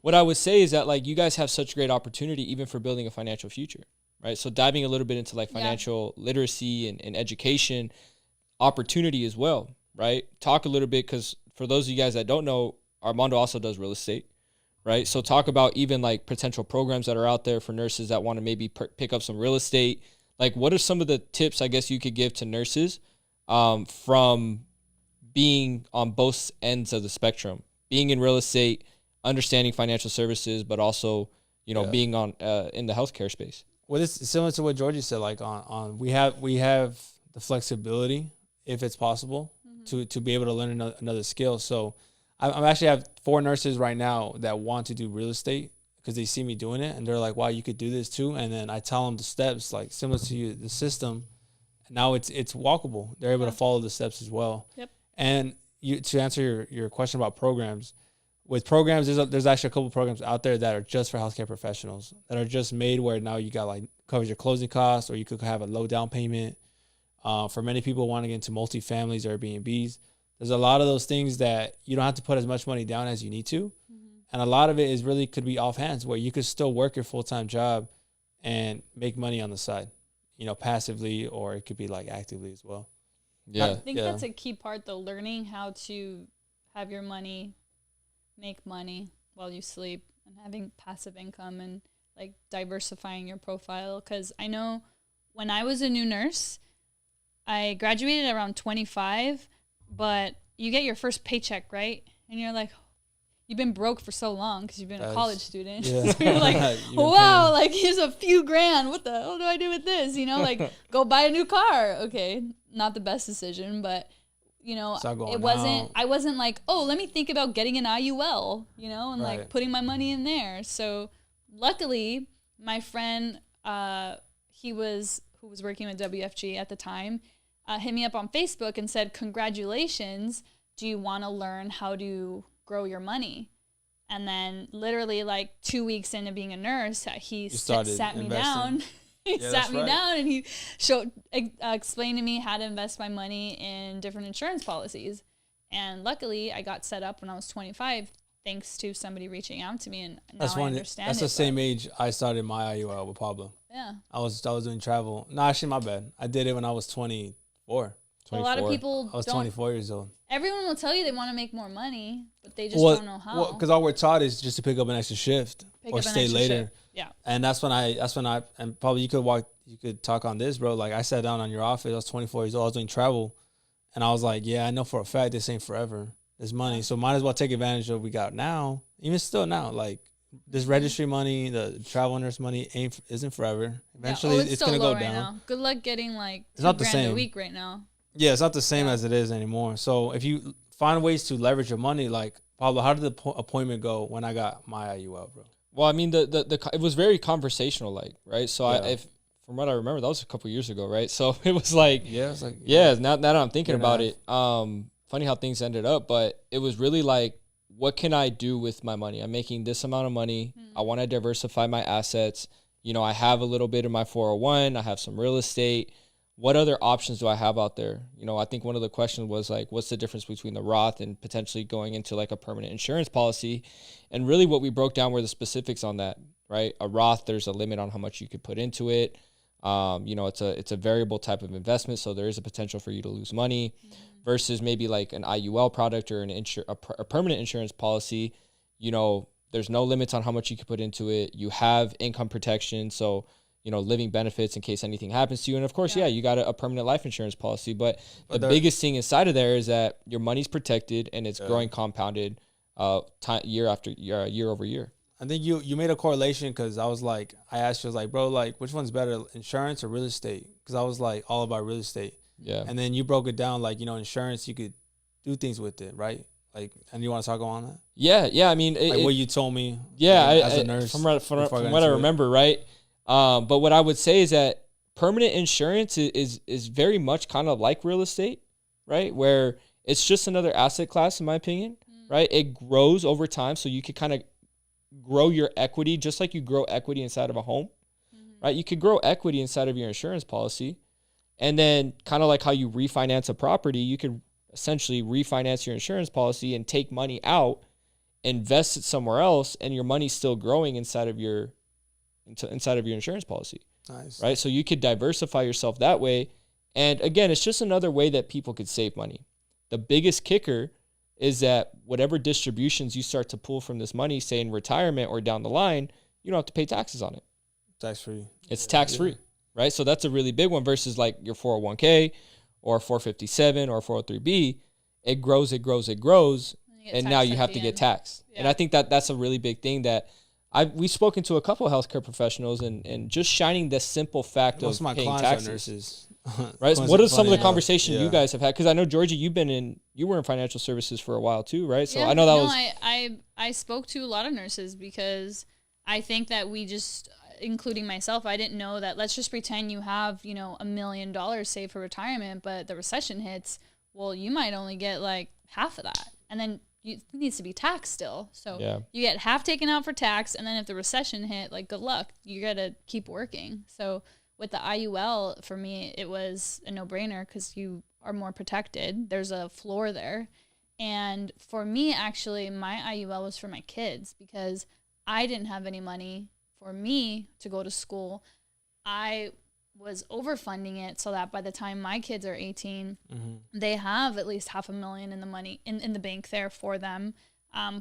what I would say is that like you guys have such great opportunity even for building a financial future, right? So diving a little bit into like financial literacy and education opportunity as well, right? Talk a little bit, because for those of you guys that don't know, Armando also does real estate, right? So talk about even like potential programs that are out there for nurses that want to maybe pick up some real estate. Like, what are some of the tips I guess you could give to nurses from being on both ends of the spectrum, being in real estate, understanding financial services, but also, you know, being on in the healthcare space? Well, it's similar to what Georgie said. Like we have the flexibility, if it's possible, to be able to learn another skill. So I'm actually have 4 nurses right now that want to do real estate because they see me doing it, and they're like, wow, you could do this too. And then I tell them the steps, like similar to you, the system. Now it's walkable. They're able to follow the steps as well. Yep. And to answer your question about programs, with programs, there's actually a couple programs out there that are just for healthcare professionals, that are just made where now you got like covers your closing costs, or you could have a low down payment. For many people wanting to get into multifamilies or Airbnbs, there's a lot of those things that you don't have to put as much money down as you need to. And a lot of it is really could be off hands, where you could still work your full-time job and make money on the side, you know, passively, or it could be like actively as well. Yeah. I think that's a key part, though, learning how to have your money make money while you sleep, and having passive income, and like diversifying your profile. Because I know when I was a new nurse, I graduated around 25, but you get your first paycheck, right? And you're like, you've been broke for so long because you've been a college student. Yeah. So you're like, wow, like here's a few grand. What the hell do I do with this? You know, like go buy a new car. Okay, not the best decision, but you know, it wasn't. I wasn't like, oh, let me think about getting an IUL, you know, and like putting my money in there. So luckily, my friend, who was working with WFG at the time, hit me up on Facebook and said, congratulations. Do you want to learn how to grow your money? And then literally like 2 weeks into being a nurse, he sat me down. He sat me down and he explained to me how to invest my money in different insurance policies. And luckily I got set up when I was 25, thanks to somebody reaching out to me, and now I understand That's the same age I started my IUL with Pablo. Yeah. I was doing travel. No, actually, my bad. I did it when I was 24. A lot of people I was 24 years old. Everyone will tell you they want to make more money, but they just don't know how. Well, because all we're taught is just to pick up an extra shift or stay later. Yeah. And that's when I and probably you could talk on this, bro. Like I sat down on your office. I was 24 years old. I was doing travel, and I was like, yeah, I know for a fact this ain't forever. There's money, so might as well take advantage of what we got now. Even still now, like this registry money, the travel nurse money isn't forever. Eventually, it's gonna go down. Now. Good luck getting like it's not the $2,000 same a week right now. Yeah, it's not the same as it is anymore. So if you find ways to leverage your money, like Pablo, how did the appointment go when I got my IUL, bro? Well, I mean, it was very conversational, like, right? So from what I remember, that was a couple years ago, right? So it was like, now that I'm thinking about it, funny how things ended up, but it was really like, what can I do with my money? I'm making this amount of money. I want to diversify my assets. You know, I have a little bit in my 401. I have some real estate. What other options do I have out there? You know, I think one of the questions was like, what's the difference between the Roth and potentially going into like a permanent insurance policy? And really what we broke down were the specifics on that, right? A Roth, there's a limit on how much you could put into it. You know, it's a variable type of investment, so there is a potential for you to lose money versus maybe like an IUL product or a permanent insurance policy. You know, there's no limits on how much you can put into it. You have income protection, so you know, living benefits in case anything happens to you. And of course, you got a permanent life insurance policy. But the biggest thing inside of there is that your money's protected and it's growing compounded year after year, year over year. I think you made a correlation because I asked you, I was like, bro, like, which one's better, insurance or real estate? Because I was like all about real estate. Yeah. And then you broke it down like, you know, insurance, you could do things with it, right? Like, and you want to talk on that? Yeah. I mean, what you told me. Yeah. As a nurse. From what I remember, right? But what I would say is that permanent insurance is very much kind of like real estate, right? Where it's just another asset class, in my opinion, right? It grows over time, so you could kind of grow your equity just like you grow equity inside of a home, right? You could grow equity inside of your insurance policy, and then kind of like how you refinance a property, you could essentially refinance your insurance policy and take money out invest it somewhere else, and your money's still growing inside of your insurance policy. Nice. Right? So you could diversify yourself that way. And again, it's just another way that people could save money. The biggest kicker is that whatever distributions you start to pull from this money, say in retirement or down the line, you don't have to pay taxes on it. Tax-free. It's tax-free, right? So that's a really big one versus like your 401k or 457 or 403b. It grows, and now you have to get taxed. Yeah. And I think that that's a really big thing that we've spoken to a couple of healthcare professionals and just shining the simple fact of paying taxes. Nurses. Right. So what are some of the conversations you guys have had? Because I know, Georgia, you were in financial services for a while too, right? So I know I spoke to a lot of nurses because I think that we just, including myself, I didn't know that. Let's just pretend you have, $1 million saved for retirement, but the recession hits. Well, you might only get like half of that, and then it needs to be taxed still. So you get half taken out for tax, and then if the recession hit, like, good luck. You got to keep working. So with the IUL, for me, it was a no-brainer because you are more protected. There's a floor there. And for me, actually, my IUL was for my kids because I didn't have any money for me to go to school. I was overfunding it so that by the time my kids are 18, they have at least $500,000 in the money in the bank there for them,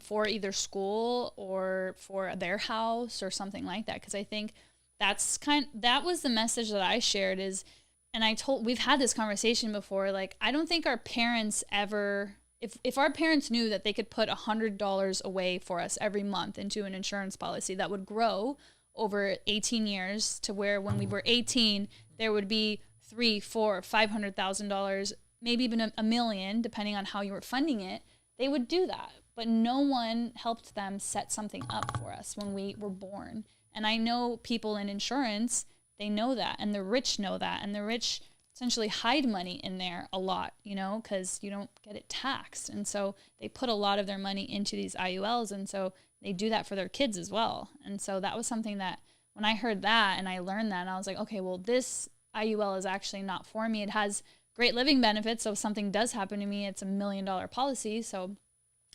for either school or for their house or something like that. Because I think that was the message that I shared is, and we've had this conversation before, like, I don't think our parents ever, if our parents knew that they could put $100 away for us every month into an insurance policy that would grow over 18 years to where when we were 18, there would be $300,000, $400,000, $500,000, maybe even $1 million, depending on how you were funding it, they would do that. But no one helped them set something up for us when we were born. And I know people in insurance, they know that, and the rich know that, and the rich essentially hide money in there a lot, because you don't get it taxed. And so they put a lot of their money into these IULs, and so they do that for their kids as well. And so that was something that when I heard that and I learned that, and I was like, okay, well, this IUL is actually not for me. It has great living benefits, so if something does happen to me, it's $1 million policy, so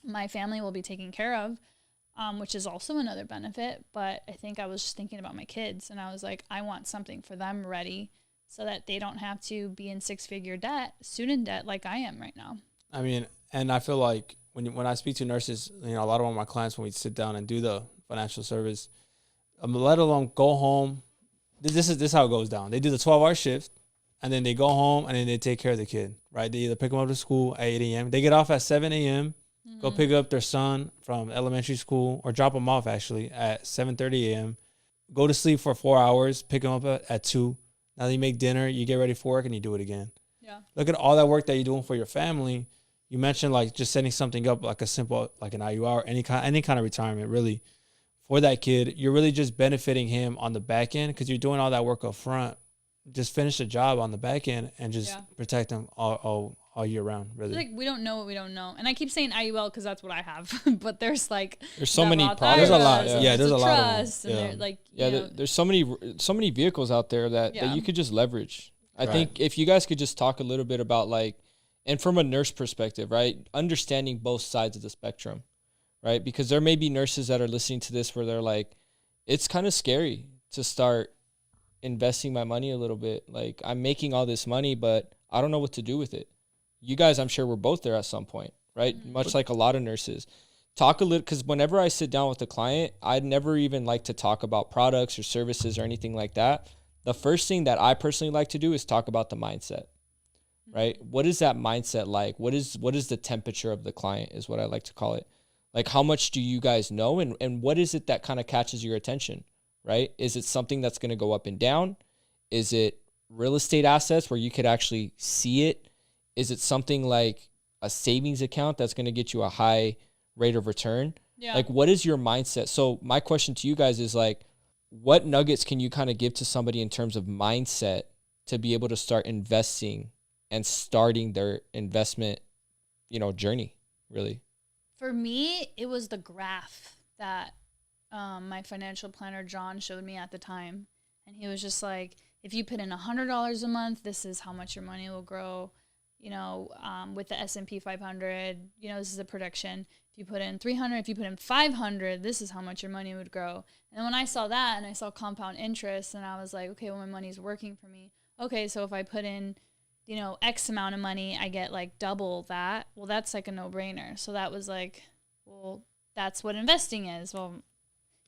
my family will be taken care of. Which is also another benefit. But I think I was just thinking about my kids, and I was like, I want something for them ready so that they don't have to be in six-figure debt, student debt, like I am right now. I mean, and I feel like when I speak to nurses, a lot of my clients, when we sit down and do the financial service, let alone go home, this is how it goes down. They do the 12-hour shift, and then they go home, and then they take care of the kid, right? They either pick them up to school at 8 a.m. They get off at 7 a.m., go pick up their son from elementary school, or drop him off actually at 7:30 a.m. Go to sleep for 4 hours, pick him up at 2. Now you make dinner, you get ready for work, and you do it again. Yeah. Look at all that work that you're doing for your family. You mentioned like just setting something up like a simple, like an IUR or any kind of retirement really for that kid. You're really just benefiting him on the back end because you're doing all that work up front. Just finish the job on the back end and just protect them all year round, really. Like, we don't know what we don't know. And I keep saying IUL because that's what I have. But there's so many products. There's a lot. Yeah, there's a lot of them. And there's so many vehicles out there that you could just leverage. I think if you guys could just talk a little bit about and from a nurse perspective, right, understanding both sides of the spectrum, right? Because there may be nurses that are listening to this where they're like, it's kind of scary to start investing my money a little bit. Like, I'm making all this money, but I don't know what to do with it. You guys, I'm sure, were both there at some point, right? Mm-hmm. Much like a lot of nurses. Talk a little, because whenever I sit down with a client, I'd never even like to talk about products or services or anything like that. The first thing that I personally like to do is talk about the mindset, right? What is that mindset like? What is the temperature of the client is what I like to call it. Like, how much do you guys know? And what is it that kind of catches your attention, right? Is it something that's going to go up and down? Is it real estate assets where you could actually see it? Is it something like a savings account that's going to get you a high rate of return? Yeah. Like, what is your mindset? So my question to you guys is like, what nuggets can you kind of give to somebody in terms of mindset to be able to start investing and starting their investment, journey, really? For me, it was the graph that my financial planner, John, showed me at the time. And he was just like, if you put in $100 a month, this is how much your money will grow. with the S&P 500, this is a prediction. If you put in 300, if you put in 500, this is how much your money would grow. And then when I saw that and I saw compound interest, and I was like, okay, well, my money's working for me. Okay, so if I put in, X amount of money, I get like double that. Well, that's like a no-brainer. So that was like, well, that's what investing is. Well,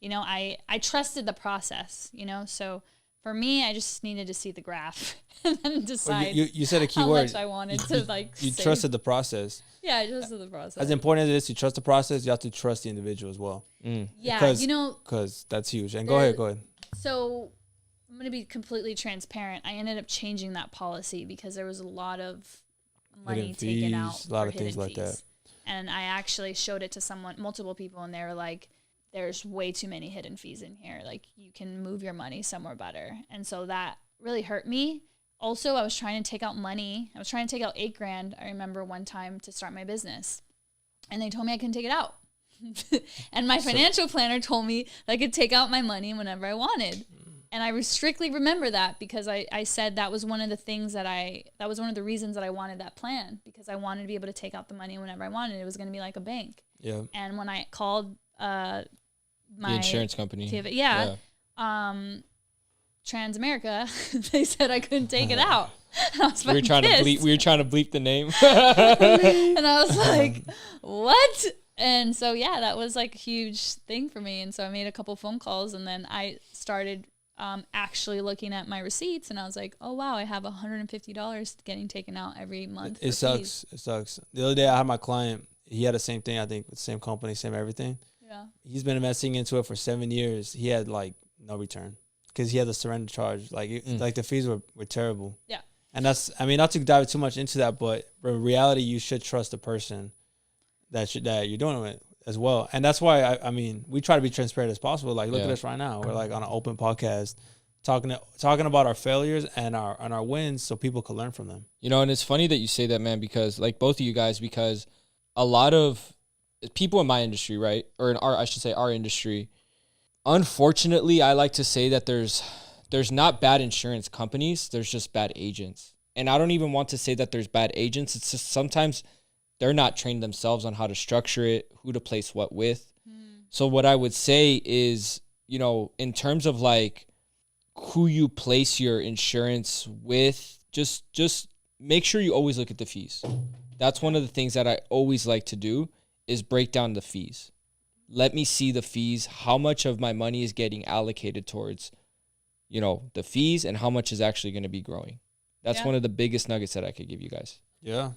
I trusted the process, so for me, I just needed to see the graph and then decide you said a key how word. much I wanted to you trusted the process. Yeah, I trusted the process. As important as it is to trust the process, you have to trust the individual as well. Yeah, because that's huge. And go ahead. So I'm going to be completely transparent. I ended up changing that policy because there was a lot of money taken out, a lot of things like that. And I actually showed it to multiple people, and they were like, there's way too many hidden fees in here. Like, you can move your money somewhere better. And so that really hurt me. Also, I was trying to take out money. I was trying to take out $8,000. I remember one time to start my business, and they told me I couldn't take it out. And my financial planner told me that I could take out my money whenever I wanted. And I strictly remember that because I said that was one of the things that was one of the reasons that I wanted that plan, because I wanted to be able to take out the money whenever I wanted. It was going to be like a bank. Yeah. And when I called the insurance company, Transamerica, they said I couldn't take it out. And I was we were trying to bleep the name. And I was like, what? And so, yeah, that was like a huge thing for me. And so I made a couple phone calls, and then I started actually looking at my receipts, and I was like, oh, wow, I have $150 getting taken out every month. It sucks. It sucks. The other day I had my client, he had the same thing, I think, with the same company, same everything. Yeah. He's been investing into it for 7 years. He had like no return because he had the surrender charge. Like, like the fees were terrible. Yeah. And that's, not to dive too much into that, but in reality, you should trust the person that you're doing it with as well. And that's why, we try to be transparent as possible. Like, look at us right now. We're like on an open podcast talking about our failures and our wins so people can learn from them. And it's funny that you say that, man, because like both of you guys, because a lot of people in my industry, right? Or in our industry, unfortunately, I like to say that there's not bad insurance companies. There's just bad agents. And I don't even want to say that there's bad agents. It's just sometimes they're not trained themselves on how to structure it, who to place what with. So what I would say is, in terms of like who you place your insurance with, just make sure you always look at the fees. That's one of the things that I always like to do is break down the fees. Let me see the fees, how much of my money is getting allocated towards, the fees, and how much is actually going to be growing. That's one of the biggest nuggets that I could give you guys. Yeah.